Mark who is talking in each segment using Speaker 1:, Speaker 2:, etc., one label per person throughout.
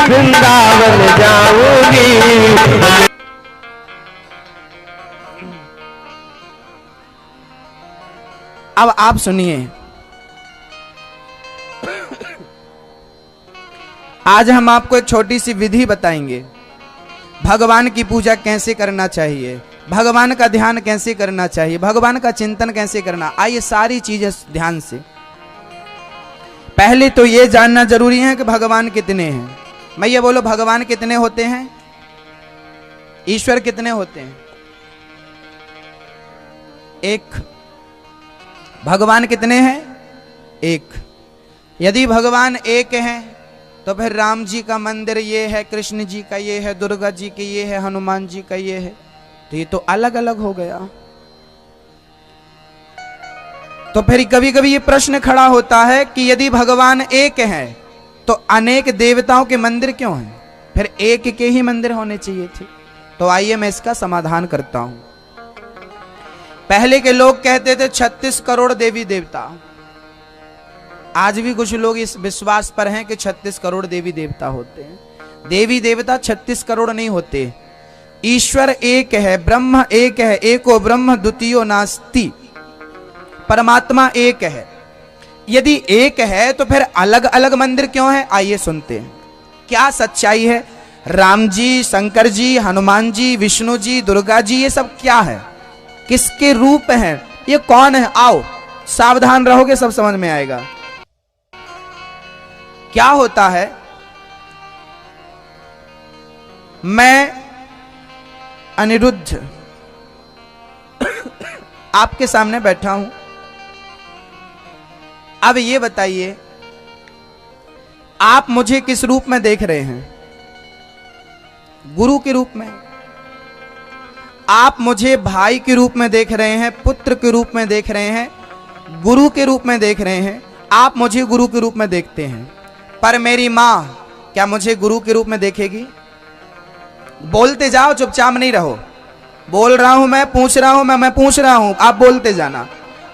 Speaker 1: वृंदावन जाऊंगी।
Speaker 2: अब आप सुनिए, आज हम आपको एक छोटी सी विधि बताएंगे, भगवान की पूजा कैसे करना चाहिए, भगवान का ध्यान कैसे करना चाहिए, भगवान का चिंतन कैसे करना। आइए सारी चीजें ध्यान से। पहले तो ये जानना जरूरी है कि भगवान कितने हैं। मैं ये बोलो, भगवान कितने होते हैं? ईश्वर कितने होते हैं? एक। भगवान कितने हैं? एक। यदि भगवान एक हैं तो फिर राम जी का मंदिर ये है, कृष्ण जी का ये है, दुर्गा जी की ये है, हनुमान जी का ये है, तो ये तो अलग अलग हो गया। तो फिर कभी कभी ये प्रश्न खड़ा होता है कि यदि भगवान एक है तो अनेक देवताओं के मंदिर क्यों हैं? फिर एक के ही मंदिर होने चाहिए थे। तो आइए मैं इसका समाधान करता हूं। पहले के लोग कहते थे 36 करोड़ देवी देवता। आज भी कुछ लोग इस विश्वास पर हैं कि 36 करोड़ देवी देवता होते हैं। देवी देवता 36 करोड़ नहीं होते। ईश्वर एक है, ब्रह्म एक है, एको ब्रह्म द्वितीयो नास्ति। परमात्मा एक है। यदि एक है तो फिर अलग अलग मंदिर क्यों है? आइए सुनते हैं क्या सच्चाई है। राम जी, शंकर जी, हनुमान जी, विष्णु जी, दुर्गा जी, ये सब क्या है? किसके रूप हैं? ये कौन है? आओ सावधान रहोगे, सब समझ में आएगा। क्या होता है, मैं अनिरुद्ध आपके सामने बैठा हूं। अब ये बताइए, आप मुझे किस रूप में देख रहे हैं? गुरु के रूप में। आप मुझे भाई के रूप में देख रहे हैं, पुत्र के रूप में देख रहे हैं, गुरु के रूप में देख रहे हैं। आप मुझे गुरु के रूप में देखते हैं, पर मेरी मां क्या मुझे गुरु के रूप में देखेगी? बोलते जाओ, चुपचाप नहीं रहो। बोल रहा हूं मैं, पूछ रहा हूं मैं पूछ रहा हूं, आप बोलते जाना।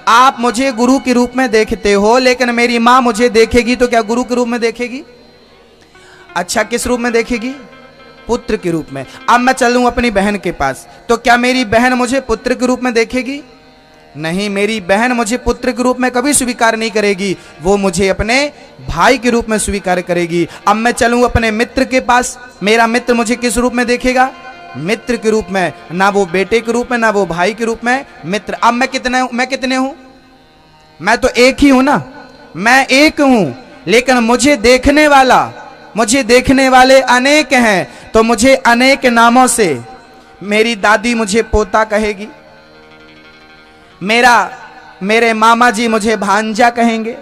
Speaker 2: आप मुझे गुरु के रूप में देखते हो, लेकिन मेरी मां मुझे देखेगी तो क्या गुरु के रूप में देखेगी? अच्छा, किस रूप में देखेगी? पुत्र के रूप में। अब मैं चलूं अपनी बहन के पास, तो क्या मेरी बहन मुझे पुत्र के रूप में देखेगी? नहीं, मेरी बहन मुझे पुत्र के रूप में कभी स्वीकार नहीं करेगी, वो मुझे अपने भाई के रूप में स्वीकार करेगी। अब मैं चलूं अपने मित्र के पास, मेरा मित्र मुझे किस रूप में देखेगा? मित्र के रूप में, ना वो बेटे के रूप में, ना वो भाई के रूप में, मित्र। अब मैं कितने हूं? मैं तो एक ही हूं ना, मैं एक हूं, लेकिन मुझे देखने वाले अनेक हैं। तो मुझे अनेक नामों से मेरी दादी मुझे पोता कहेगी, मेरे मामा जी मुझे भांजा कहेंगे।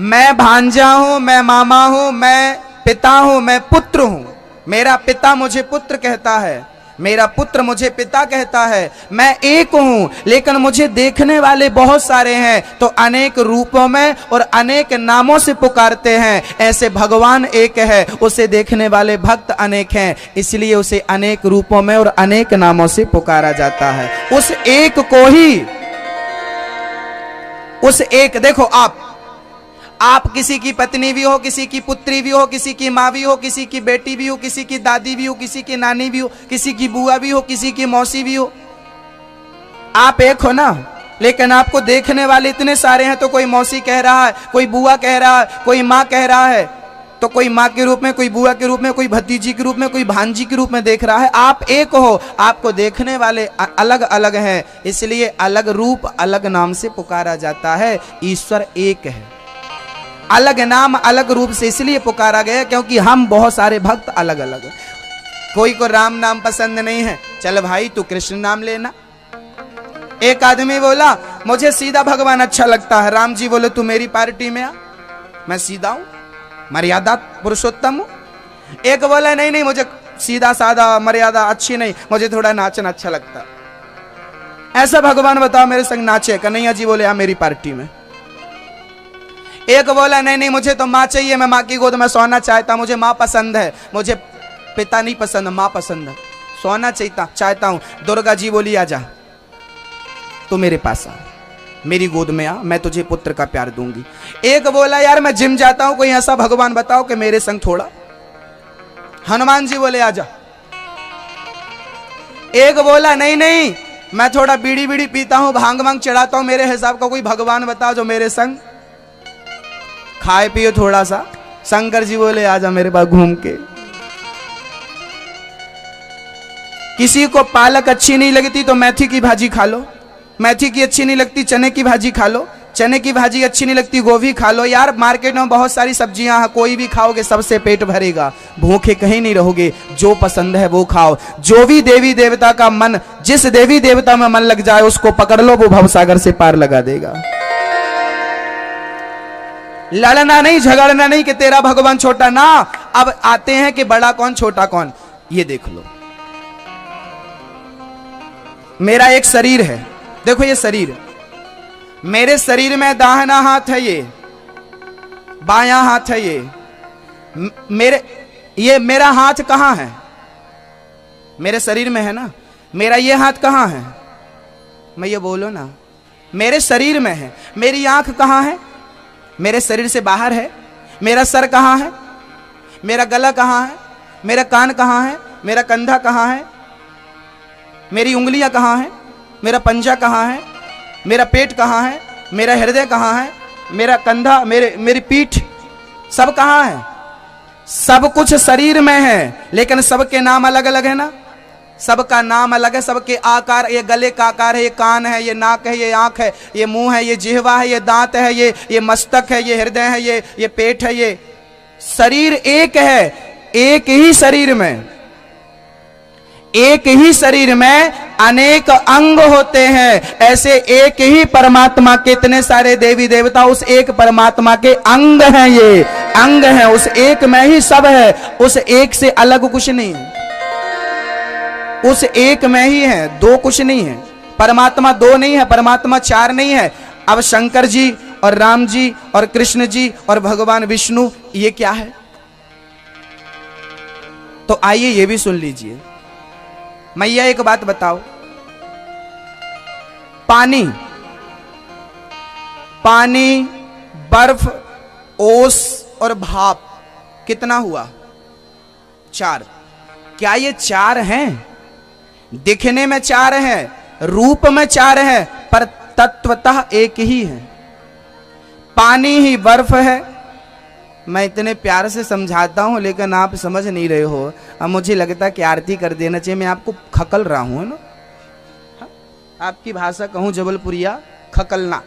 Speaker 2: मैं भांजा हूं, मैं मामा हूं, मैं पिता हूं, मैं पुत्र हूं। मेरा पिता मुझे पुत्र कहता है, मेरा पुत्र मुझे पिता कहता है। मैं एक हूं, लेकिन मुझे देखने वाले बहुत सारे हैं, तो अनेक रूपों में और अनेक नामों से पुकारते हैं। ऐसे भगवान एक है, उसे देखने वाले भक्त अनेक हैं, इसलिए उसे अनेक रूपों में और अनेक नामों से पुकारा जाता है। उस एक को ही, उस एक, देखो आप किसी की पत्नी भी हो, किसी की पुत्री भी हो, किसी की माँ भी हो, किसी की बेटी भी हो, किसी की दादी भी हो, किसी की नानी भी हो, किसी की बुआ भी हो, किसी की मौसी भी हो। आप एक हो ना, लेकिन आपको देखने वाले इतने सारे हैं। तो कोई मौसी कह रहा है, कोई बुआ कह रहा है, कोई माँ कह रहा है, तो कोई माँ के रूप में, कोई बुआ के रूप में, कोई भतीजी के रूप में, कोई भांजी के रूप में देख रहा है। आप एक हो, आपको देखने वाले अलग अलग हैं, इसलिए अलग रूप अलग नाम से पुकारा जाता है। ईश्वर एक है, अलग नाम अलग रूप से इसलिए पुकारा गया क्योंकि हम बहुत सारे भक्त अलग अलग हैं। कोई को राम नाम पसंद नहीं है, चल भाई तू कृष्ण नाम लेना। एक आदमी बोला मुझे सीधा भगवान अच्छा लगता है। राम जी बोले तू मेरी पार्टी में आ, मैं सीधा हूं, मर्यादा पुरुषोत्तम हूं। एक बोला नहीं मुझे सीधा साधा मर्यादा अच्छी नहीं, मुझे थोड़ा नाचना अच्छा लगता है। ऐसा भगवान बताओ मेरे संग नाचे। कन्हैया जी बोले आ मेरी पार्टी में। एक बोला नहीं मुझे तो माँ चाहिए, मैं माँ की गोद में सोना चाहता, मुझे माँ पसंद है, मुझे पिता नहीं पसंद, माँ पसंद है, सोना चाहता हूं। दुर्गा जी बोली आजा, तू मेरे पास आ, मेरी गोद में आ, मैं तुझे पुत्र का प्यार दूंगी। एक बोला यार मैं जिम जाता हूं, कोई ऐसा भगवान बताओ कि मेरे संग थोड़ा हनुमान जी बोले आजा। एक बोला नहीं नहीं, मैं थोड़ा बीड़ी बीड़ी पीता हूं, भांग भांग चढ़ाता हूं, मेरे हिसाब का कोई भगवान बताओ जो मेरे संग खाए पियो थोड़ा सा। शंकर जी बोले आजा मेरे पास घूम के। किसी को पालक अच्छी नहीं लगती तो मेथी की भाजी खा लो, मेथी की अच्छी नहीं लगती चने की भाजी खा लो, चने की भाजी अच्छी नहीं लगती गोभी खा लो। यार मार्केट में बहुत सारी सब्जियां हैं, कोई भी खाओगे सबसे पेट भरेगा, भूखे कहीं नहीं रहोगे। जो पसंद है वो खाओ। जो भी देवी देवता का मन, जिस देवी देवता में मन लग जाए उसको पकड़ लो, वो भवसागर से पार लगा देगा। लड़ना नहीं, झगड़ना नहीं कि तेरा भगवान छोटा ना। अब आते हैं कि बड़ा कौन छोटा कौन। ये देख लो, मेरा एक शरीर है, देखो ये शरीर, मेरे शरीर में दाहिना हाथ है, ये बायां हाथ है, ये मेरा हाथ कहां है? मेरे शरीर में है ना। मेरा ये हाथ कहां है? मैं ये बोलो ना, मेरे शरीर में है। मेरी आंख कहां है? मेरे शरीर से बाहर है। मेरा सर कहां है? मेरा गला कहां है? मेरा कान कहां है? मेरा कंधा कहां है? मेरी उंगलियां कहां हैं? मेरा पंजा कहां है? मेरा पेट कहां है? मेरा हृदय कहां है? मेरा कंधा, मेरी पीठ, सब कहां है? सब कुछ शरीर में है, लेकिन सबके नाम अलग अलग है ना। सबका नाम अलग है, सबके आकार, ये गले का आकार है, ये कान है, ये नाक है, ये आंख है, ये मुंह है, ये जिह्वा है, ये दांत है, ये मस्तक है, ये हृदय है, ये पेट है। ये शरीर एक है। एक ही शरीर में, एक ही शरीर में अनेक अंग होते हैं। ऐसे एक ही परमात्मा के इतने सारे देवी देवता उस एक परमात्मा के अंग हैं। ये अंग हैं, उस एक में ही सब है, उस एक से अलग कुछ नहीं है, उस एक में ही है, दो कुछ नहीं है। परमात्मा दो नहीं है, परमात्मा चार नहीं है। अब शंकर जी और राम जी और कृष्ण जी और भगवान विष्णु, ये क्या है? तो आइए ये भी सुन लीजिए। मैया एक बात बताओ, पानी, पानी, बर्फ, ओस और भाप कितना हुआ? चार। क्या ये चार हैं? दिखने में चार हैं, रूप में चार हैं, पर तत्वतः एक ही है। पानी ही बर्फ है। मैं इतने प्यार से समझाता हूं लेकिन आप समझ नहीं रहे हो। अब मुझे लगता है कि आरती कर देना चाहिए। मैं आपको खकल रहा हूं ना, आपकी भाषा कहूं जबलपुरिया, खकलना।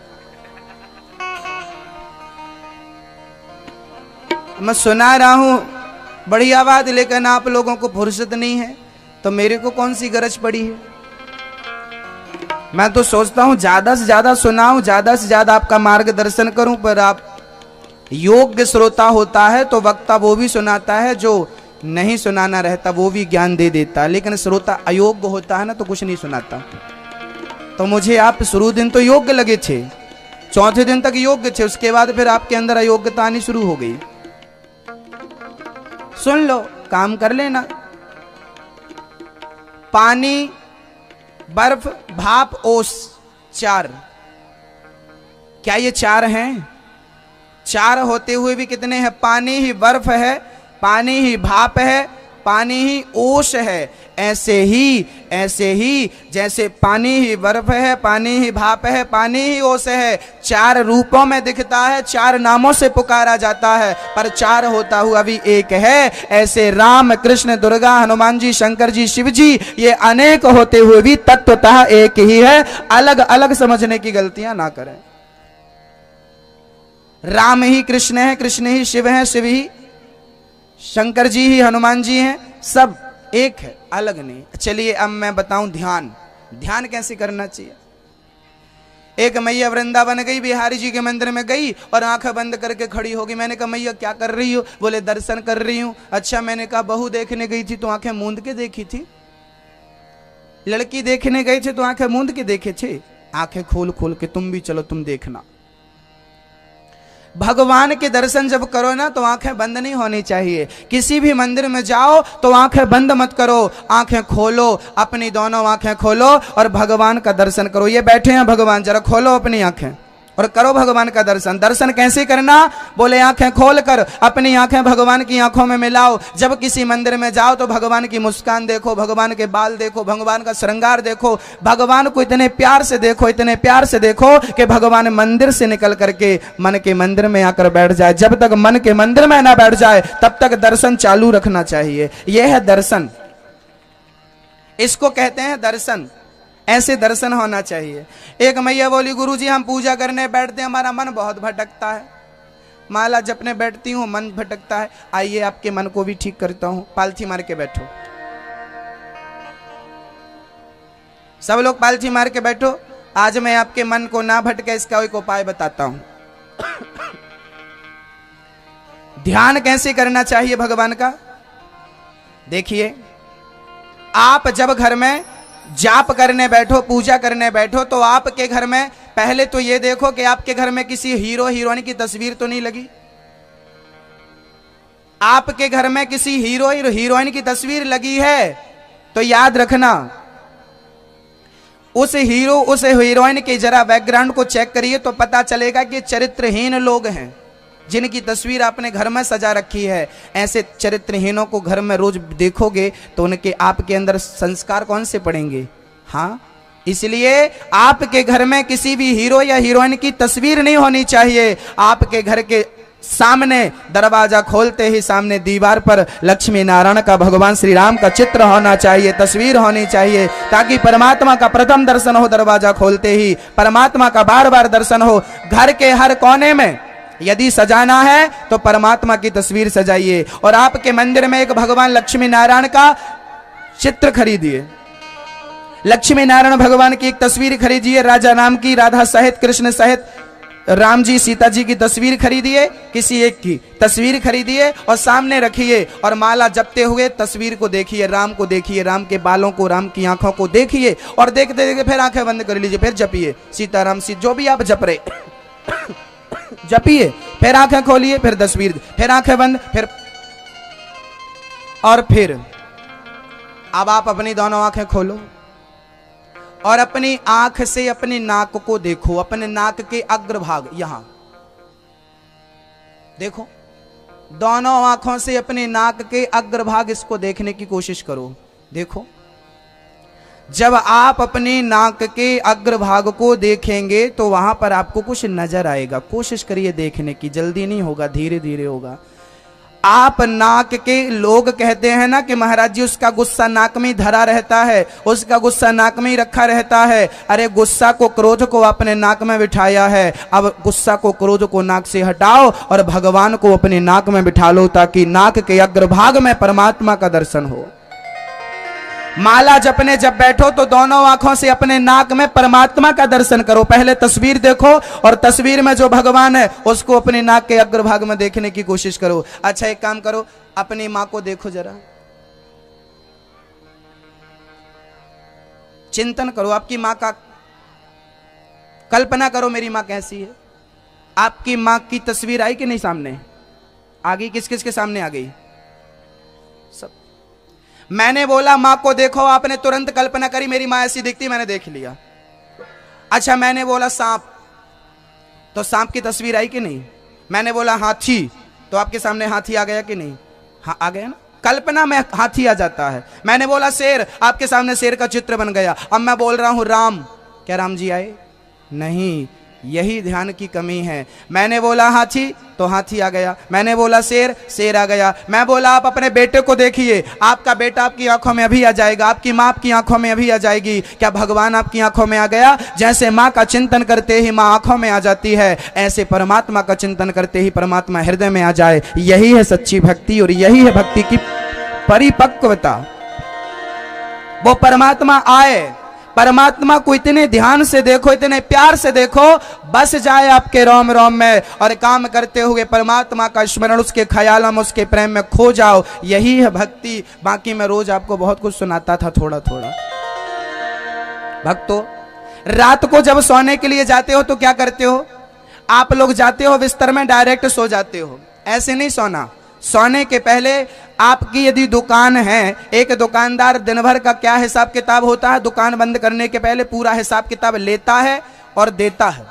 Speaker 2: मैं सुना रहा हूं बढ़िया बात, लेकिन आप लोगों को फुर्सत नहीं है, तो मेरे को कौन सी गरज पड़ी है? मैं तो सोचता हूं ज्यादा से ज्यादा सुनाऊं, ज्यादा से ज्यादा आपका मार्गदर्शन करूं, पर आप योग्य श्रोता होता है तो वक्ता वो भी सुनाता है, जो नहीं सुनाना रहता वो भी ज्ञान दे देता है, लेकिन श्रोता अयोग्य होता है ना तो कुछ नहीं सुनाता। तो मुझे आप शुरू दिन तो योग्य लगे थे, चौथे दिन तक योग्य थे, उसके बाद फिर आपके अंदर अयोग्यता आनी शुरू हो गई। सुन लो, काम कर लेना। पानी, बर्फ, भाप, ओस, चार। क्या ये चार हैं? चार होते हुए भी कितने हैं? पानी ही बर्फ है, पानी ही भाप है, पानी ही ओस है। ऐसे ही जैसे पानी ही बर्फ है, पानी ही भाप है, पानी ही ओस है, चार रूपों में दिखता है, चार नामों से पुकारा जाता है, पर चार होता हुआ भी एक है। ऐसे राम, कृष्ण, दुर्गा, हनुमान जी, शंकर जी, शिव जी, ये अनेक होते हुए भी तत्वतः एक ही है। अलग अलग समझने की गलतियां ना करें। राम ही कृष्ण है, कृष्ण ही शिव है, शिव ही शंकर जी ही हनुमान जी हैं, सब एक है, अलग नहीं। चलिए अब मैं बताऊं ध्यान। ध्यान कैसे करना चाहिए। एक मैया वृंदावन गई, बिहारी जी के मंदिर में गई और आंखें बंद करके खड़ी होगी। मैंने कहा मैया क्या कर रही हो? बोले दर्शन कर रही हूं। अच्छा, मैंने कहा बहू देखने गई थी तो आंखें मूंद के देखी थी? लड़की देखने गई थी तो आंखें मूंद के देखे थे? आंखें खोल खोल के तुम भी चलो, तुम देखना। भगवान के दर्शन जब करो ना तो आंखें बंद नहीं होनी चाहिए। किसी भी मंदिर में जाओ तो आंखें बंद मत करो, आंखें खोलो, अपनी दोनों आंखें खोलो और भगवान का दर्शन करो। ये बैठे हैं भगवान, जरा खोलो अपनी आंखें और करो भगवान का दर्शन। दर्शन कैसे करना? बोले आंखें खोल कर अपनी आंखें भगवान की आंखों में मिलाओ। जब किसी मंदिर में जाओ तो भगवान की मुस्कान देखो, भगवान के बाल देखो, भगवान का श्रृंगार देखो, भगवान को इतने प्यार से देखो, इतने प्यार से देखो कि भगवान मंदिर से निकल करके मन के मंदिर में आकर बैठ जाए। जब तक मन के मंदिर में ना बैठ जाए तब तक दर्शन चालू रखना चाहिए। यह है दर्शन, इसको कहते हैं दर्शन। ऐसे दर्शन होना चाहिए। एक मैया बोली, गुरुजी हम पूजा करने बैठते हैं, हमारा मन बहुत भटकता है, माला जपने बैठती हूँ मन भटकता है। आइए आपके मन को भी ठीक करता हूँ, पालथी मार के बैठो। सब लोग पालथी मार के बैठो। आज मैं आपके मन को ना भटके इसका एक उपाय बताता हूं। ध्यान कैसे करना चाहिए भगवान का? देखिए, आप जब घर में जाप करने बैठो, पूजा करने बैठो, तो आपके घर में पहले तो ये देखो कि आपके घर में किसी हीरो हीरोइन की तस्वीर तो नहीं लगी। आपके घर में किसी हीरो हीरोइन की तस्वीर लगी है तो याद रखना, उस हीरो उस हीरोइन के जरा बैकग्राउंड को चेक करिए तो पता चलेगा कि चरित्रहीन लोग हैं जिनकी तस्वीर आपने घर में सजा रखी है। ऐसे चरित्रहीनों को घर में रोज देखोगे तो उनके आपके अंदर संस्कार कौन से पड़ेंगे? हाँ, इसलिए आपके घर में किसी भी हीरो या हीरोइन की तस्वीर नहीं होनी चाहिए। आपके घर के सामने दरवाजा खोलते ही सामने दीवार पर लक्ष्मी नारायण का, भगवान श्री राम का चित्र होना चाहिए, तस्वीर होनी चाहिए, ताकि परमात्मा का प्रथम दर्शन हो। दरवाजा खोलते ही परमात्मा का बार बार दर्शन हो। घर के हर कोने में यदि सजाना है तो परमात्मा की तस्वीर सजाइए। और आपके मंदिर में एक भगवान लक्ष्मी नारायण का चित्र खरीदिए, लक्ष्मी नारायण भगवान की एक तस्वीर खरीदिए। राजा राम की, राधा सहित, कृष्ण सहित, राम जी सीता जी की तस्वीर खरीदिए, किसी एक की तस्वीर खरीदिए और सामने रखिए और माला जपते हुए तस्वीर को देखिए, राम को देखिए, राम के बालों को, राम की आंखों को देखिए और देखते देखते फिर आंखें बंद कर लीजिए, फिर जपिए सीताराम सी, जो भी आप जप रहे जपिए, फिर आंखें खोलिए, फिर तस्वीर, फिर आंखें बंद, फिर और फिर अब आप अपनी दोनों आंखें खोलो और अपनी आंख से अपनी नाक को देखो, अपने नाक के अग्रभाग यहां देखो, दोनों आंखों से अपने नाक के अग्रभाग इसको देखने की कोशिश करो। देखो, जब आप अपनी नाक के अग्रभाग को देखेंगे तो वहां पर आपको कुछ नजर आएगा। कोशिश करिए देखने की, जल्दी नहीं होगा, धीरे धीरे होगा। आप नाक के, लोग कहते हैं ना कि महाराज जी उसका गुस्सा नाक में धरा रहता है, उसका गुस्सा नाक में ही रखा रहता है। अरे गुस्सा को, क्रोध को अपने नाक में बिठाया है, अब गुस्सा को, क्रोध को नाक से हटाओ और भगवान को अपने नाक में बिठा लो ताकि नाक के अग्रभाग में परमात्मा का दर्शन हो। माला जपने जब बैठो तो दोनों आंखों से अपने नाक में परमात्मा का दर्शन करो। पहले तस्वीर देखो और तस्वीर में जो भगवान है उसको अपने नाक के अग्रभाग में देखने की कोशिश करो। अच्छा एक काम करो, अपनी मां को देखो, जरा चिंतन करो, आपकी मां का कल्पना करो, मेरी मां कैसी है। आपकी मां की तस्वीर आई कि नहीं सामने? आ गई? किस किस के सामने आ गई? सब। मैंने बोला मां को देखो, आपने तुरंत कल्पना करी मेरी मां ऐसी दिखती, मैंने देख लिया। अच्छा मैंने बोला सांप, तो सांप की तस्वीर आई कि नहीं? मैंने बोला हाथी, तो आपके सामने हाथी आ गया कि नहीं? हाँ आ गया ना, कल्पना में हाथी आ जाता है। मैंने बोला शेर, आपके सामने शेर का चित्र बन गया। अब मैं बोल रहा हूं राम, क्या राम जी आए? नहीं, यही ध्यान की कमी है। मैंने बोला हाथी तो हाथी आ गया, मैंने बोला शेर, शेर आ गया। मैं बोला आप अपने बेटे को देखिए, आपका बेटा आपकी आंखों में अभी आ जाएगा, आपकी मां आपकी आंखों में अभी आ जाएगी। क्या भगवान आपकी आंखों में आ गया? जैसे मां का चिंतन करते ही मां आंखों में आ जाती है, ऐसे परमात्मा का चिंतन करते ही परमात्मा हृदय में आ जाए। यही है सच्ची भक्ति और यही है भक्ति की परिपक्वता। वो परमात्मा आए, परमात्मा को इतने ध्यान से देखो, इतने प्यार से देखो, बस जाए आपके रोम रोम में और काम करते हुए परमात्मा का स्मरण, उसके ख्यालों में, उसके प्रेम में खो जाओ। यही है भक्ति। बाकी मैं रोज आपको बहुत कुछ सुनाता था थोड़ा थोड़ा। भक्तों, रात को जब सोने के लिए जाते हो तो क्या करते हो? आप लोग जाते हो बिस्तर में डायरेक्ट सो जाते हो। ऐसे नहीं सोना। सोने के पहले आपकी यदि दुकान है, एक दुकानदार दिन भर का क्या हिसाब किताब होता है, दुकान बंद करने के पहले पूरा हिसाब किताब लेता है और देता है।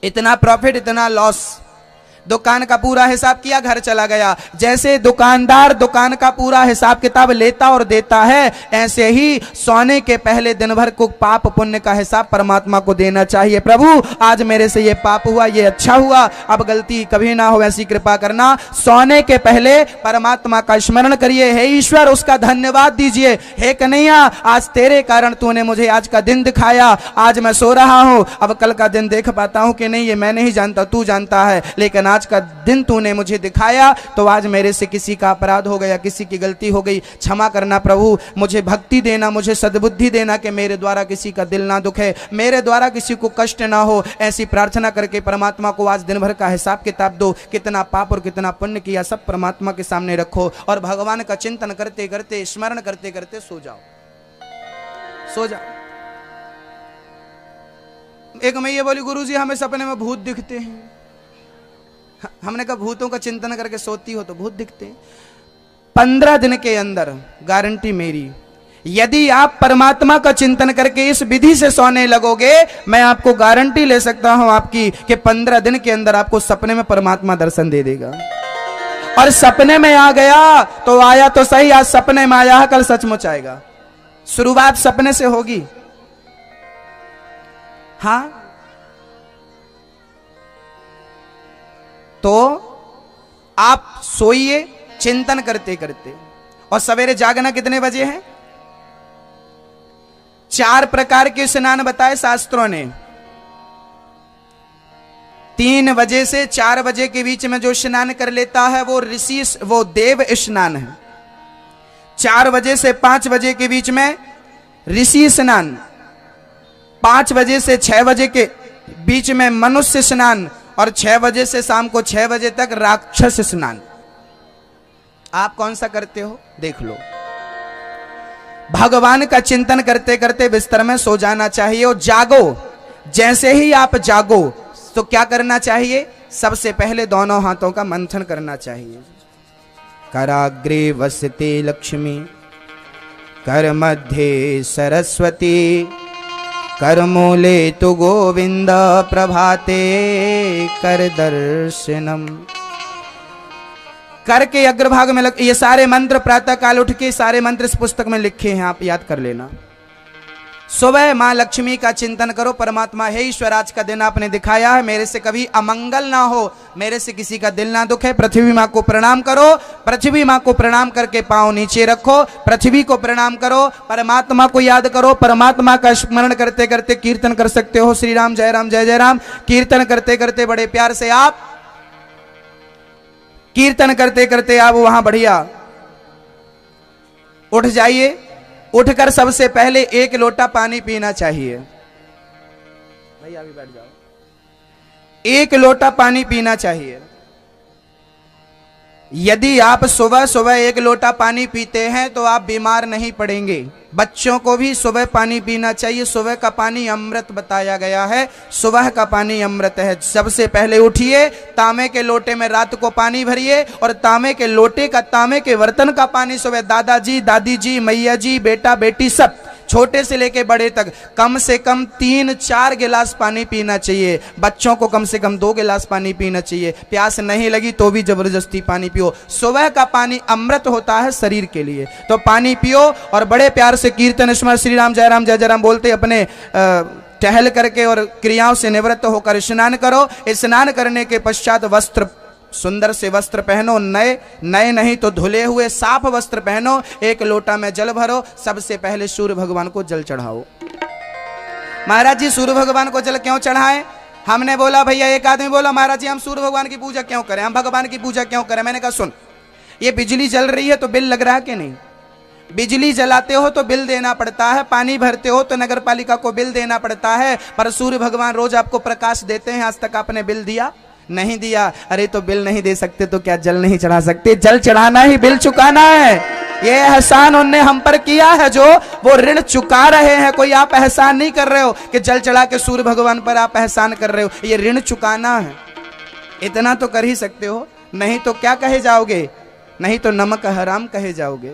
Speaker 2: इतना प्रॉफिट इतना लॉस, दुकान का पूरा हिसाब किया, घर चला गया। जैसे दुकानदार दुकान का पूरा हिसाब किताब लेता और देता है, ऐसे ही सोने के पहले दिन भर को पाप पुण्य का हिसाब परमात्मा को देना चाहिए। प्रभु आज मेरे से ये पाप हुआ, ये अच्छा हुआ, अब गलती कभी ना हो, ऐसी कृपा करना। सोने के पहले परमात्मा का स्मरण करिए, हे ईश्वर उसका धन्यवाद दीजिए, हे कन्हैया आज तेरे कारण तूने मुझे आज का दिन दिखाया, आज मैं सो रहा हूं, अब कल का दिन देख पाता हूं कि नहीं ये मैं नहीं जानता, तू जानता है, लेकिन आज का दिन तूने मुझे दिखाया, तो आज मेरे से किसी का अपराध हो गया, किसी की गलती हो गई, क्षमा करना प्रभु, मुझे भक्ति देना, मुझे सद्बुद्धि देना कि मेरे द्वारा किसी का दिल ना दुखे, मेरे द्वारा किसी को कष्ट ना हो। ऐसी प्रार्थना करके परमात्मा को आज दिन भर का हिसाब किताब दो, कितना पाप और कितना पुण्य किया सब परमात्मा के सामने रखो और भगवान का चिंतन करते करते, स्मरण करते करते सो जाओ, सो जाओ। एक मैया बोली गुरुजी हमें सपने में भूत दिखते हैं। हमने कहा भूतों का चिंतन करके सोती हो तो भूत दिखते हैं। 15 दिन के अंदर गारंटी मेरी, यदि आप परमात्मा का चिंतन करके इस विधि से सोने लगोगे, मैं आपको गारंटी ले सकता हूं आपकी कि 15 दिन के अंदर आपको सपने में परमात्मा दर्शन दे देगा। और सपने में आ गया तो आया तो सही, आज सपने में आया है कल सचमुच आएगा। शुरुआत सपने से होगी। हाँ तो आप सोइए चिंतन करते करते, और सवेरे जागना कितने बजे है? 4 प्रकार के स्नान बताए शास्त्रों ने। 3 बजे से 4 बजे के बीच में जो स्नान कर लेता है वो देव स्नान है। 4 बजे से 5 बजे के बीच में ऋषि स्नान, 5 बजे से 6 बजे के बीच में मनुष्य स्नान, और 6 बजे से शाम को 6 बजे तक राक्षस स्नान। आप कौन सा करते हो देख लो। भगवान का चिंतन करते करते बिस्तर में सो जाना चाहिए और जागो। जैसे ही आप जागो तो क्या करना चाहिए? सबसे पहले दोनों हाथों का मंथन करना चाहिए। कराग्रे वसते लक्ष्मी, कर मध्य सरस्वती, कर मूले तु गोविंद, प्रभाते कर दर्शनम। कर के अग्रभाग में ये सारे मंत्र प्रातः काल उठ के सारे मंत्र इस पुस्तक में लिखे हैं, आप याद कर लेना। सुबह मां लक्ष्मी का चिंतन करो, परमात्मा हे ईश्वर आज का दिन आपने दिखाया है, मेरे से कभी अमंगल ना हो, मेरे से किसी का दिल ना दुखे। पृथ्वी मां को प्रणाम करो, पृथ्वी मां को प्रणाम करके पांव नीचे रखो, पृथ्वी को प्रणाम करो, परमात्मा को याद करो, परमात्मा का स्मरण करते करते कीर्तन कर सकते हो। श्री राम जय राम जय जय राम कीर्तन करते करते बड़े प्यार से आप कीर्तन करते करते आप वहां बढ़िया उठ जाइए। उठकर सबसे पहले 1 लोटा पानी पीना चाहिए। भैया अभी बैठ जाओ। 1 लोटा पानी पीना चाहिए। यदि आप सुबह सुबह 1 लोटा पानी पीते हैं तो आप बीमार नहीं पड़ेंगे। बच्चों को भी सुबह पानी पीना चाहिए। सुबह का पानी अमृत बताया गया है, सुबह का पानी अमृत है। सबसे पहले उठिए, तांबे के लोटे में रात को पानी भरिए और तांबे के लोटे का, तांबे के बर्तन का पानी सुबह दादाजी दादी जी मैया जी बेटा बेटी सब छोटे से लेके बड़े तक कम से कम 3-4 गिलास पानी पीना चाहिए। बच्चों को कम से कम 2 गिलास पानी पीना चाहिए। प्यास नहीं लगी तो भी जबरदस्ती पानी पियो। सुबह का पानी अमृत होता है शरीर के लिए, तो पानी पियो और बड़े प्यार से कीर्तन स्मरण श्री राम जय राम जय जय राम बोलते अपने टहल करके और क्रियाओं से निवृत्त होकर स्नान करो। स्नान करने के पश्चात वस्त्र, सुंदर से वस्त्र पहनो, नए नए नहीं तो धुले हुए साफ वस्त्र पहनो। 1 लोटा में जल भरो। सबसे पहले सूर्य भगवान को जल चढ़ाओ। महाराज जी सूर्य भगवान को जल क्यों चढ़ाएं? हमने बोला भैया, एक आदमी बोला महाराज जी हम सूर्य भगवान की पूजा क्यों करें, हम भगवान की पूजा क्यों करें? मैंने कहा सुन, ये बिजली जल रही है तो बिल लग रहा है कि नहीं? बिजली जलाते हो तो बिल देना पड़ता है, पानी भरते हो तो नगर पालिका को बिल देना पड़ता है, पर सूर्य भगवान रोज आपको प्रकाश देते हैं। आज तक आपने बिल दिया? नहीं दिया। अरे तो बिल नहीं दे सकते तो क्या जल नहीं चढ़ा सकते? जल चढ़ाना ही बिल चुकाना है। ये एहसान उनने हम पर किया है जो वो ऋण चुका रहे हैं। कोई आप एहसान नहीं कर रहे हो कि जल चढ़ा के सूर्य भगवान पर आप एहसान कर रहे हो, ये ऋण चुकाना है। इतना तो कर ही सकते हो, नहीं तो क्या कहे जाओगे? नहीं तो नमक हराम कहे जाओगे,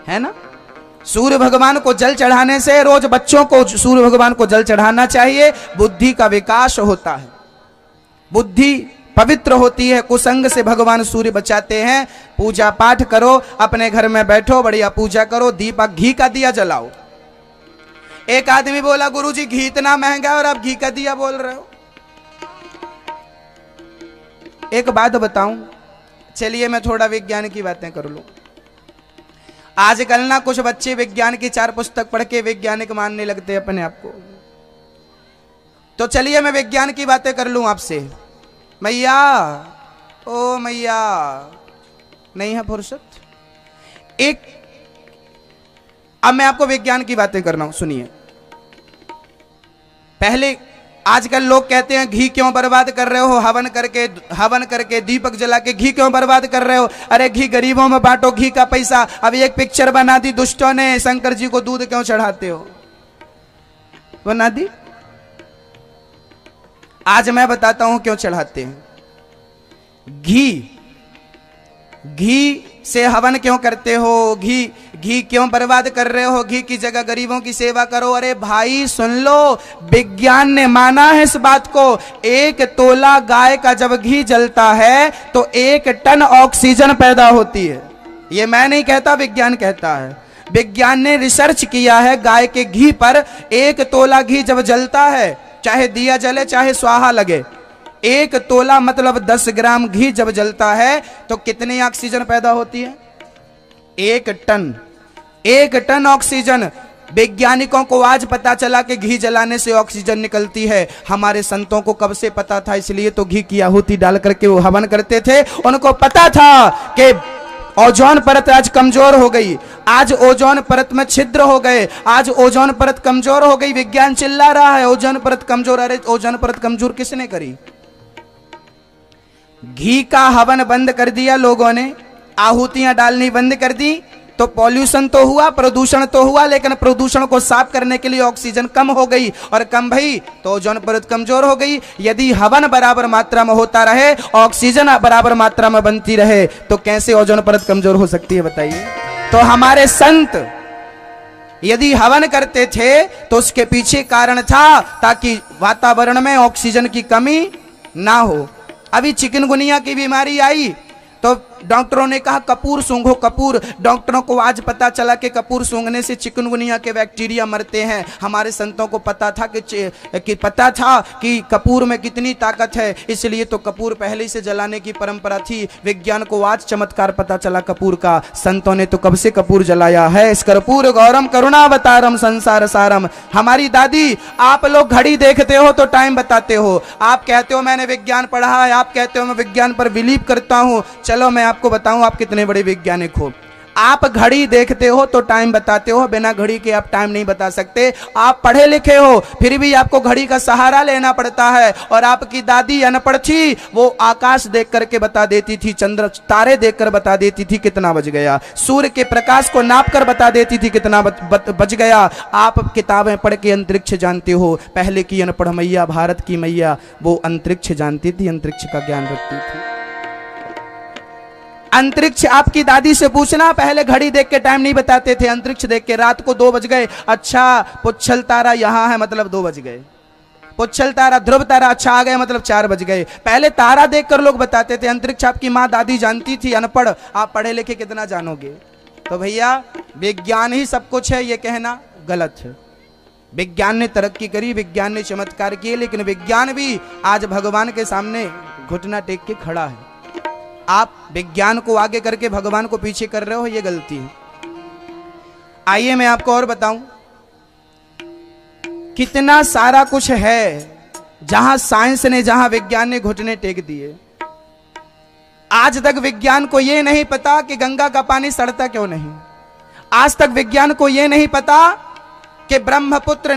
Speaker 2: है ना? सूर्य भगवान को जल चढ़ाने से, रोज बच्चों को सूर्य भगवान को जल चढ़ाना चाहिए। बुद्धि का विकास होता है, बुद्धि पवित्र होती है। कुसंग से भगवान सूर्य बचाते हैं। पूजा पाठ करो, अपने घर में बैठो, बढ़िया पूजा करो, दीपक घी का दिया जलाओ। एक आदमी बोला गुरुजी घी इतना महंगा और आप घी का दिया बोल रहे हो। एक बात बताऊं, चलिए मैं थोड़ा विज्ञान की बातें कर लूं। आजकल ना कुछ बच्चे विज्ञान की 4 पुस्तक पढ़ के वैज्ञानिक मानने लगते अपने आप को। तो चलिए मैं विज्ञान की बातें कर लूं आपसे। मैया, ओ मैया, नहीं है फुर्सत। अब मैं आपको विज्ञान की बातें कर रहा हूं, सुनिए। पहले आजकल लोग कहते हैं घी क्यों बर्बाद कर रहे हो, हवन करके दीपक जला के घी क्यों बर्बाद कर रहे हो। अरे घी गरीबों में बांटो, घी का पैसा। अब एक पिक्चर बना दी दुष्टों ने, शंकर जी को दूध क्यों चढ़ाते हो, बना दी। आज मैं बताता हूं क्यों चढ़ाते हैं। घी से हवन क्यों करते हो, घी क्यों बर्बाद कर रहे हो, घी की जगह गरीबों की सेवा करो। अरे भाई सुन लो, विज्ञान ने माना है इस बात को। 1 तोला गाय का जब घी जलता है तो 1 टन ऑक्सीजन पैदा होती है। ये मैं नहीं कहता, विज्ञान कहता है। विज्ञान ने रिसर्च किया है, गाय के घी पर 1 तोला घी जब जलता है, चाहे दिया जले चाहे स्वाहा लगे, 1 तोला मतलब 10 ग्राम घी जब जलता है तो कितनी ऑक्सीजन पैदा होती है? 1 टन ऑक्सीजन। वैज्ञानिकों को आज पता चला कि घी जलाने से ऑक्सीजन निकलती है। हमारे संतों को कब से पता था, इसलिए तो घी की आहुति डाल करके वो हवन करते थे। उनको पता था कि ओजोन परत आज कमजोर हो गई, आज ओजोन परत में छिद्र हो गए, आज ओजोन परत कमजोर हो गई। विज्ञान चिल्ला रहा है ओजोन परत कमजोर। अरे ओजोन परत कमजोर किसने करी? घी का हवन बंद कर दिया लोगों ने, आहुतियां डालनी बंद कर दी, तो पॉल्यूशन तो हुआ, प्रदूषण तो हुआ, लेकिन प्रदूषण को साफ करने के लिए ऑक्सीजन कम हो गई, और कम भई तो ओजोन परत कमजोर हो गई। यदि हवन बराबर मात्रा में होता रहे, ऑक्सीजन बराबर मात्रा में बनती रहे, तो कैसे ओजोन परत कमजोर हो सकती है बताइए। तो हमारे संत यदि हवन करते थे तो उसके पीछे कारण था, ताकि वातावरण में ऑक्सीजन की कमी ना हो। अभी चिकनगुनिया की बीमारी आई तो डॉक्टरों ने कहा कपूर सूंघो, कपूर। डॉक्टरों को आज पता चला कि कपूर सूंघने से चिकनगुनिया के बैक्टीरिया मरते हैं। हमारे संतों को पता था कि कपूर में कितनी ताकत है, इसलिए तो कपूर पहले से जलाने की परंपरा थी। विज्ञान को आज चमत्कार पता चला कपूर का, संतों ने तो कब से कपूर जलाया है। इस कर्पूर गौरम करुणावतारम संसार सारम। हमारी दादी, आप लोग घड़ी देखते हो तो टाइम बताते हो, आप कहते हो मैंने विज्ञान पढ़ा है, आप कहते हो मैं विज्ञान पर बिलीव करता हूं। चलो मैं आपको बताऊं आप कितने बड़े वैज्ञानिक हो। आप घड़ी देखते हो तो टाइम बताते हो, बिना घड़ी के आप टाइम नहीं बता सकते। आप पढ़े लिखे हो फिर भी आपको घड़ी का सहारा लेना पड़ता है। और आपकी दादी अनपढ़ थी, वो आकाश देख करके बता देती थी, चंद्र तारे देखकर बता देती थी कितना बज गया, सूर्य के प्रकाश को नाप कर बता देती थी कितना बज गया। आप किताबें पढ़ के अंतरिक्ष जानते हो। पहले की अनपढ़ मैया, भारत की मैया, वो अंतरिक्ष जानती थी, अंतरिक्ष का ज्ञान रखती थी। अंतरिक्ष आपकी दादी से पूछना, पहले घड़ी देख के टाइम नहीं बताते थे, अंतरिक्ष देख के रात को 2 बज गए, अच्छा पुच्छल तारा यहाँ है मतलब 2 बज गए, पुच्छल तारा ध्रुव तारा अच्छा आ गया मतलब 4 बज गए। पहले तारा देखकर लोग बताते थे, अंतरिक्ष आपकी माँ दादी जानती थी। अनपढ़, आप पढ़े लिखे कितना जानोगे। तो भैया विज्ञान ही सब कुछ है, ये कहना गलत है। विज्ञान ने तरक्की करी, विज्ञान ने चमत्कार किए, लेकिन विज्ञान भी आज भगवान के सामने घुटना टेक के खड़ा है। आप विज्ञान को आगे करके भगवान को पीछे कर रहे हो, ये गलती है। आइए मैं आपको और बताऊं, कितना सारा कुछ है जहां साइंस ने, जहां विज्ञान ने घुटने टेक दिए। आज तक विज्ञान को यह नहीं पता कि गंगा का पानी सड़ता क्यों नहीं। आज तक विज्ञान को यह नहीं पता कि ब्रह्मपुत्र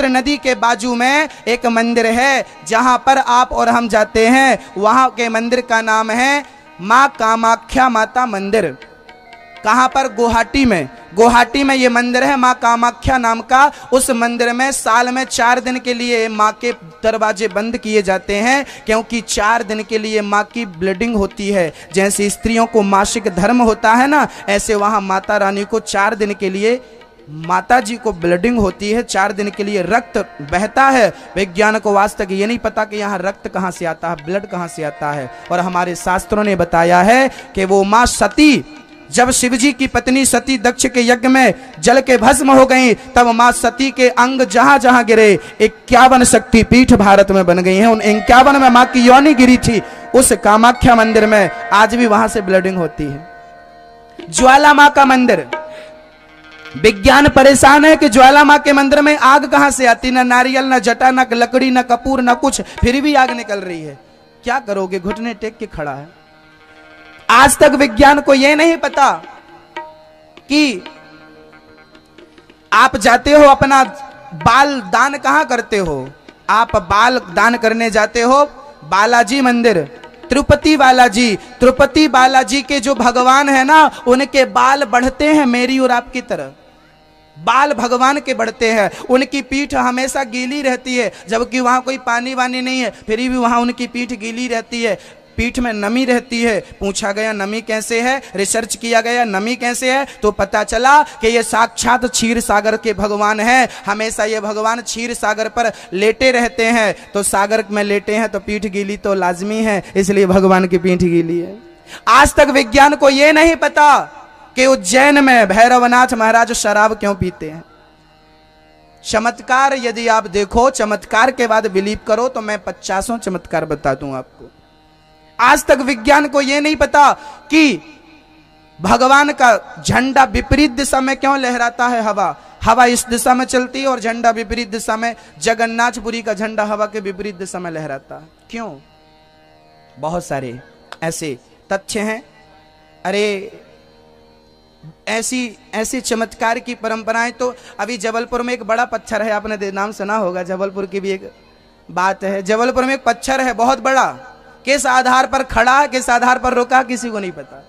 Speaker 2: नदी के बाजू में एक मंदिर है, जहां पर आप और हम जाते हैं। वहां के मंदिर का नाम है मां कामाख्या माता मंदिर। कहां पर? गुवाहाटी में। गुवाहाटी में ये मंदिर है माँ कामाख्या नाम का। उस मंदिर में साल में 4 दिन के लिए माँ के दरवाजे बंद किए जाते हैं, क्योंकि 4 दिन के लिए माँ की ब्लीडिंग होती है। जैसे स्त्रियों को मासिक धर्म होता है ना, ऐसे वहां माता रानी को 4 दिन के लिए माता जी को ब्लीडिंग होती है, 4 दिन के लिए रक्त बहता है। विज्ञान को आज तक ये नहीं पता कि यहाँ रक्त कहाँ से आता है, ब्लड कहाँ से आता है। और हमारे शास्त्रों ने बताया है कि वो माँ सती, जब शिवजी की पत्नी सती दक्ष के यज्ञ में जल के भस्म हो गई, तब माँ सती के अंग जहां जहां गिरे 51 शक्तिपीठ भारत में बन गई हैं। उन 51 में माँ की योनि गिरी थी। उस कामाख्या मंदिर में आज भी वहां से ब्लीडिंग होती है। ज्वाला माँ का मंदिर, विज्ञान परेशान है कि ज्वाला माँ के मंदिर में आग कहां से आती, ना नारियल, ना जटा, ना लकड़ी, ना कपूर, ना कुछ, फिर भी आग निकल रही है। क्या करोगे? घुटने टेक के खड़ा है। आज तक विज्ञान को यह नहीं पता कि आप जाते हो अपना बाल दान कहां करते हो। आप बाल दान करने जाते हो बालाजी मंदिर, तिरुपति बालाजी। तिरुपति बालाजी के जो भगवान है ना, उनके बाल बढ़ते हैं मेरी और आपकी तरह। बाल भगवान के बढ़ते हैं, उनकी पीठ हमेशा गीली रहती है, जबकि वहां कोई पानी वानी नहीं है, फिर भी वहां उनकी पीठ गीली रहती है। पीठ में नमी रहती है। पूछा गया नमी कैसे है, रिसर्च किया गया नमी कैसे है, तो पता चला कि ये साक्षात क्षीर सागर के भगवान हैं। हमेशा ये भगवान क्षीर सागर पर लेटे रहते हैं, तो सागर में लेटे हैं तो पीठ गीली तो लाजमी है, इसलिए भगवान की पीठ गीली है। आज तक विज्ञान को यह नहीं पता कि उज्जैन में भैरवनाथ महाराज शराब क्यों पीते हैं। चमत्कार यदि आप देखो, चमत्कार के बाद बिलीव करो, तो मैं 50 चमत्कार बता दूं आपको। आज तक विज्ञान को यह नहीं पता कि भगवान का झंडा विपरीत दिशा में क्यों लहराता है। हवा इस दिशा में चलती है और झंडा विपरीत दिशा में। जगन्नाथपुरी का झंडा हवा के विपरीत दिशा में लहराता है, क्यों? बहुत सारे ऐसे तथ्य हैं। अरे ऐसी चमत्कार की परंपराएं तो अभी जबलपुर में एक बड़ा पत्थर है, आपने नाम सुना होगा, जबलपुर की भी एक बात है। जबलपुर में एक पत्थर है बहुत बड़ा, किस आधार पर खड़ा, किस आधार पर रुका, किसी को नहीं पता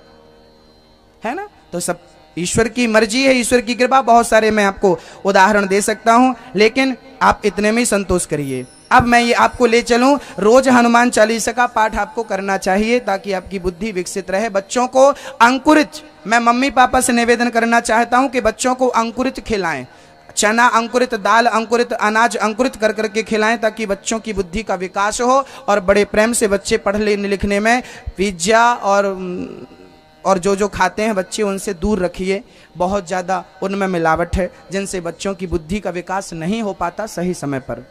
Speaker 2: है ना। तो सब ईश्वर की मर्जी है, ईश्वर की कृपा। बहुत सारे मैं आपको उदाहरण दे सकता हूं, लेकिन आप इतने में ही संतोष करिए। अब मैं ये आपको ले चलूं, रोज हनुमान चालीसा का पाठ आपको करना चाहिए ताकि आपकी बुद्धि विकसित रहे। बच्चों को अंकुरित, मैं मम्मी पापा से निवेदन करना चाहता हूं कि बच्चों को अंकुरित खिलाएं। चना अंकुरित, दाल अंकुरित, अनाज अंकुरित कर करके खिलाएं, ताकि बच्चों की बुद्धि का विकास हो। और बड़े प्रेम से बच्चे पढ़ने लिखने में पिज्जा और जो खाते हैं बच्चे, उनसे दूर रखिए। बहुत ज़्यादा उनमें मिलावट है, जिनसे बच्चों की बुद्धि का विकास नहीं हो पाता सही समय पर।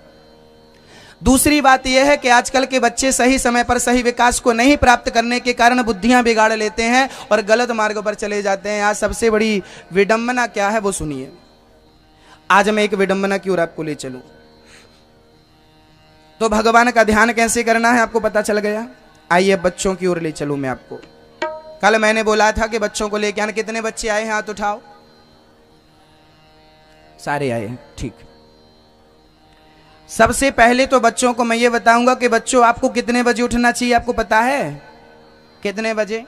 Speaker 2: दूसरी बात यह है कि आजकल के बच्चे सही समय पर सही विकास को नहीं प्राप्त करने के कारण बुद्धियां बिगाड़ लेते हैं और गलत मार्ग पर चले जाते हैं। आज सबसे बड़ी विडंबना क्या है वो सुनिए। आज मैं एक विडंबना की ओर आपको ले चलूं। तो भगवान का ध्यान कैसे करना है आपको पता चल गया। आइए बच्चों की ओर ले चलूं मैं आपको। कल मैंने बोला था कि बच्चों को लेके आना। कितने बच्चे आए हैं हाथ उठाओ। सारे आए हैं, ठीक। सबसे पहले तो बच्चों को मैं ये बताऊंगा कि बच्चों आपको कितने बजे उठना चाहिए, आपको पता है कितने बजे?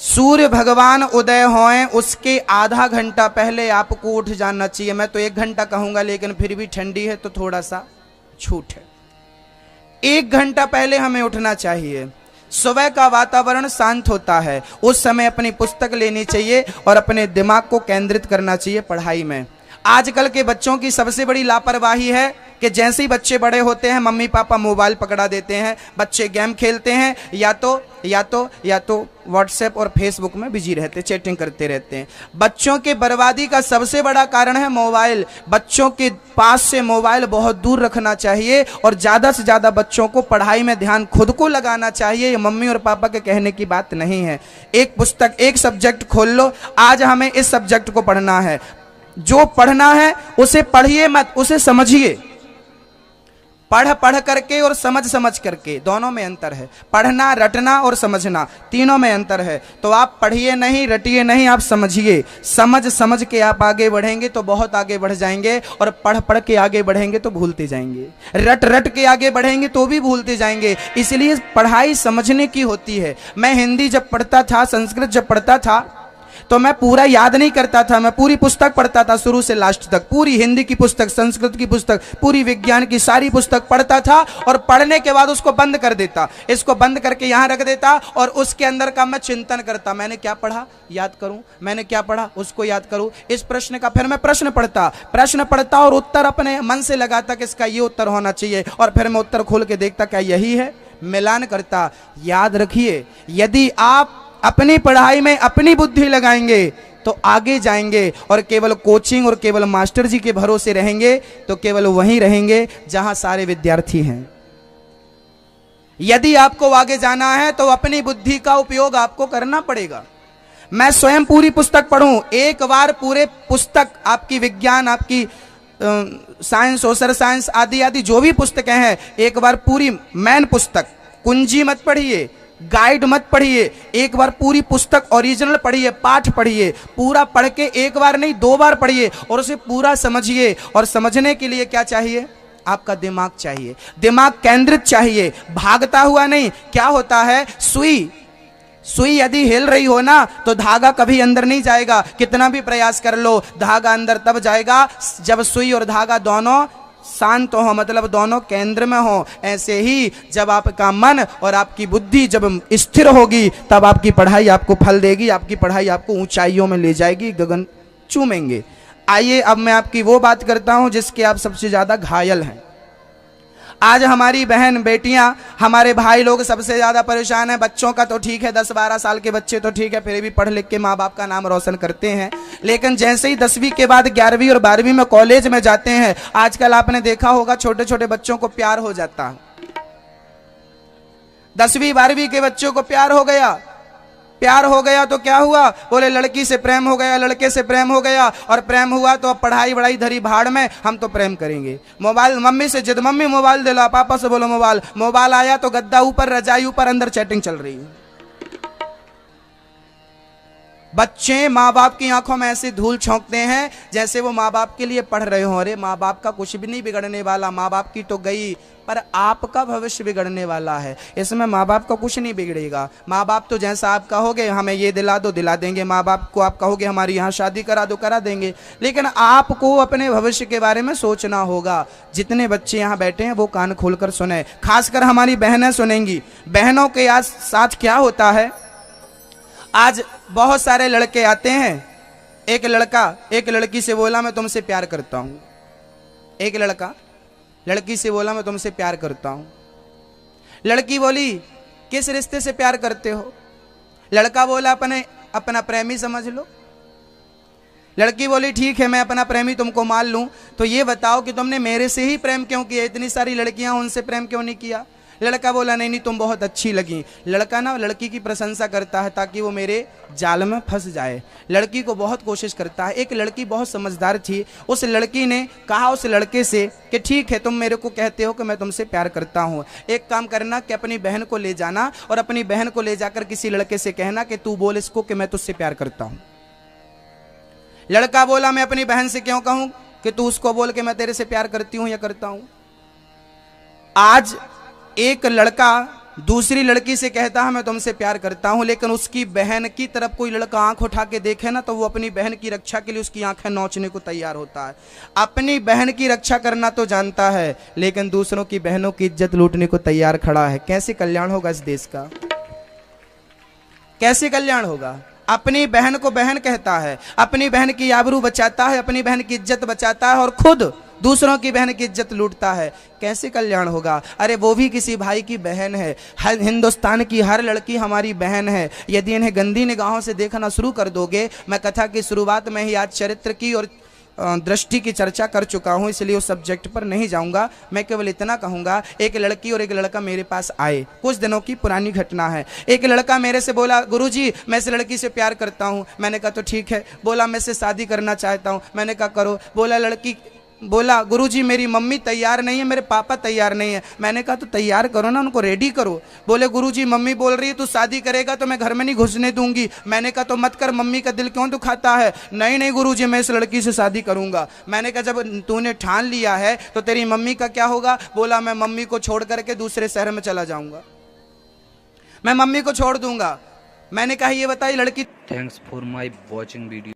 Speaker 2: सूर्य भगवान उदय होएं उसके आधा घंटा पहले आपको उठ जाना चाहिए। मैं तो 1 घंटा कहूंगा, लेकिन फिर भी ठंडी है तो थोड़ा सा छूट है। 1 घंटा पहले हमें उठना चाहिए। सुबह का वातावरण शांत होता है, उस समय अपनी पुस्तक लेनी चाहिए और अपने दिमाग को केंद्रित करना चाहिए पढ़ाई में। आजकल के बच्चों की सबसे बड़ी लापरवाही है कि जैसे ही बच्चे बड़े होते हैं मम्मी पापा मोबाइल पकड़ा देते हैं, बच्चे गेम खेलते हैं, या तो व्हाट्सएप और फेसबुक में बिजी रहते, चैटिंग करते रहते हैं। बच्चों के बर्बादी का सबसे बड़ा कारण है मोबाइल। बच्चों के पास से मोबाइल बहुत दूर रखना चाहिए और ज्यादा से ज्यादा बच्चों को पढ़ाई में ध्यान खुद को लगाना चाहिए। ये मम्मी और पापा के कहने की बात नहीं है। एक पुस्तक, एक सब्जेक्ट खोल लो, आज हमें इस सब्जेक्ट को पढ़ना है। जो पढ़ना है उसे पढ़िए मत, उसे समझिए। पढ़ करके और समझ करके, दोनों में अंतर है। पढ़ना, रटना और समझना, तीनों में अंतर है। तो आप पढ़िए नहीं, रटिए नहीं, आप समझिए। समझ के आप आगे बढ़ेंगे तो बहुत आगे बढ़ जाएंगे, और पढ़ के आगे बढ़ेंगे तो भूलते जाएंगे। रट के आगे बढ़ेंगे तो भी भूलते जाएंगे। इसलिए पढ़ाई समझने की होती है। मैं हिंदी जब पढ़ता था, संस्कृत जब पढ़ता था, तो मैं पूरा याद नहीं करता था, मैं पूरी पुस्तक पढ़ता था शुरू से लास्ट तक, पूरी हिंदी की पुस्तक, संस्कृत की पुस्तक, पूरी विज्ञान की सारी पुस्तक पढ़ता था और पढ़ने के बाद उसको बंद कर देता, इसको बंद करके यहां रख देता और उसके अंदर का मैं चिंतन करता, मैंने क्या पढ़ा याद करूं, मैंने क्या पढ़ा उसको याद करूं, इस प्रश्न का फिर मैं प्रश्न पढ़ता और उत्तर अपने मन से लगाता कि इसका ये उत्तर होना चाहिए और फिर मैं उत्तर खोल के देखता क्या यही है, मिलान करता। याद रखिए, यदि आप अपनी पढ़ाई में अपनी बुद्धि लगाएंगे तो आगे जाएंगे और केवल कोचिंग और केवल मास्टर जी के भरोसे रहेंगे तो केवल वहीं रहेंगे जहां सारे विद्यार्थी हैं। यदि आपको आगे जाना है तो अपनी बुद्धि का उपयोग आपको करना पड़ेगा। मैं स्वयं पूरी पुस्तक पढ़ूं, एक बार पूरे पुस्तक, आपकी विज्ञान, आपकी साइंस, सोशल साइंस आदि आदि जो भी पुस्तकें हैं, एक बार पूरी मेन पुस्तक, कुंजी मत पढ़िए, गाइड मत पढ़िए, एक बार पूरी पुस्तक ओरिजिनल पढ़िए, पाठ पढ़िए, पूरा पढ़ के एक बार नहीं 2 बार पढ़िए और उसे पूरा समझिए। और समझने के लिए क्या चाहिए, आपका दिमाग चाहिए, दिमाग केंद्रित चाहिए, भागता हुआ नहीं। क्या होता है, सुई यदि हिल रही हो ना तो धागा कभी अंदर नहीं जाएगा, कितना भी प्रयास कर लो, धागा अंदर तब जाएगा जब सुई और धागा दोनों शांत हो, मतलब दोनों केंद्र में हो। ऐसे ही जब आपका मन और आपकी बुद्धि जब स्थिर होगी तब आपकी पढ़ाई आपको फल देगी, आपकी पढ़ाई आपको ऊंचाइयों में ले जाएगी, गगन चूमेंगे। आइए अब मैं आपकी वो बात करता हूं जिसके आप सबसे ज्यादा घायल हैं। आज हमारी बहन बेटियां, हमारे भाई लोग सबसे ज्यादा परेशान हैं। बच्चों का तो ठीक है, 10-12 साल के बच्चे तो ठीक है, फिर भी पढ़ लिख के माँ बाप का नाम रोशन करते हैं, लेकिन जैसे ही 10वीं के बाद 11वीं और 12वीं में कॉलेज में जाते हैं, आजकल आपने देखा होगा छोटे छोटे बच्चों को प्यार हो जाता है। 10वीं 12वीं के बच्चों को प्यार हो गया तो क्या हुआ, बोले लड़की से प्रेम हो गया, लड़के से प्रेम हो गया, और प्रेम हुआ तो अब पढ़ाई वढ़ाई धरी भाड़ में, हम तो प्रेम करेंगे। मोबाइल, मम्मी से जिद, मम्मी मोबाइल दिला, पापा से बोलो मोबाइल आया तो गद्दा ऊपर, रजाई ऊपर, अंदर चैटिंग चल रही है। बच्चे माँ बाप की आंखों में ऐसे धूल झोंकते हैं जैसे वो माँ बाप के लिए पढ़ रहे हो। अरे माँ बाप का कुछ भी नहीं बिगड़ने वाला, माँ बाप की तो गई, पर आपका भविष्य बिगड़ने वाला है। इसमें माँ बाप का कुछ नहीं बिगड़ेगा। माँ बाप तो जैसा आप कहोगे हमें ये दिला दो, दिला देंगे। माँ बाप को आप कहोगे हमारी यहाँ शादी करा दो, करा देंगे। लेकिन आपको अपने भविष्य के बारे में सोचना होगा। जितने बच्चे यहाँ बैठे हैं वो कान खोलकर सुने, खासकर हमारी बहनें सुनेंगी। बहनों के आज साथ क्या होता है, आज बहुत सारे लड़के आते हैं, एक लड़का एक लड़की से बोला मैं तुमसे प्यार करता हूं, एक लड़का लड़की से बोला मैं तुमसे प्यार करता हूं। लड़की बोली किस रिश्ते से प्यार करते हो? लड़का बोला अपना प्रेमी समझ लो। लड़की बोली ठीक है मैं अपना प्रेमी तुमको मान लूं, तो ये बताओ कि तुमने मेरे से ही प्रेम क्यों किया, इतनी सारी लड़कियां उनसे प्रेम क्यों नहीं किया? लड़का बोला नहीं तुम बहुत अच्छी लगी। लड़का ना लड़की की प्रशंसा करता है ताकि वो मेरे जाल में फंस जाए, लड़की को बहुत कोशिश करता है। एक लड़की बहुत समझदार थी, उस लड़की ने कहा उस लड़के से कि ठीक है तुम मेरे को कहते हो कि मैं तुमसे प्यार करता हूँ, एक काम करना कि अपनी बहन को ले जाना और अपनी बहन को ले जाकर किसी लड़के से कहना कि तू बोल इसको कि मैं तुझसे प्यार करता हूँ। लड़का बोला मैं अपनी बहन से क्यों कहूँ कि तू उसको बोल के मैं तेरे से प्यार करती हूँ या करता हूँ। आज एक लड़का दूसरी लड़की से कहता है मैं तुमसे प्यार करता हूं, लेकिन उसकी बहन की तरफ कोई लड़का आंख उठा के देखे ना तो वो अपनी बहन की रक्षा के लिए उसकी आंखें नोचने को तैयार होता है। अपनी बहन की रक्षा करना तो जानता है लेकिन दूसरों की बहनों की इज्जत लूटने को तैयार खड़ा है। कैसे कल्याण होगा इस देश का, कैसे कल्याण होगा? अपनी बहन को बहन कहता है, अपनी बहन की आबरू बचाता है, अपनी बहन की इज्जत बचाता है और खुद दूसरों की बहन की इज्जत लूटता है। कैसे कल्याण होगा? अरे वो भी किसी भाई की बहन है। हिंदुस्तान की हर लड़की हमारी बहन है। यदि इन्हें गंदी निगाहों से देखना शुरू कर दोगे, मैं कथा की शुरुआत में ही आज चरित्र की और दृष्टि की चर्चा कर चुका हूं, इसलिए उस सब्जेक्ट पर नहीं जाऊंगा। मैं केवल इतना कहूंगा, एक लड़की और एक लड़का मेरे पास आए, कुछ दिनों की पुरानी घटना है। एक लड़का मेरे से बोला गुरुजी मैं इस लड़की से प्यार करता हूं। मैंने कहा तो ठीक है। बोला मैं इससे शादी करना चाहता हूं। मैंने कहा करो। बोला गुरुजी मेरी मम्मी तैयार नहीं है, मेरे पापा तैयार नहीं है। मैंने कहा तो तैयार करो ना, उनको रेडी करो। बोले गुरुजी मम्मी बोल रही है तू शादी करेगा तो मैं घर में नहीं घुसने दूंगी। मैंने कहा तो मत कर, मम्मी का दिल क्यों दुखाता है? नहीं गुरुजी मैं इस लड़की से शादी करूंगा। मैंने कहा जब तूने ठान लिया है तो तेरी मम्मी का क्या होगा? बोला मैं मम्मी को छोड़ करके दूसरे शहर में चला जाऊंगा, मैं मम्मी को छोड़ दूंगा। मैंने कहा ये बताइए लड़की
Speaker 3: thanks for my watching video.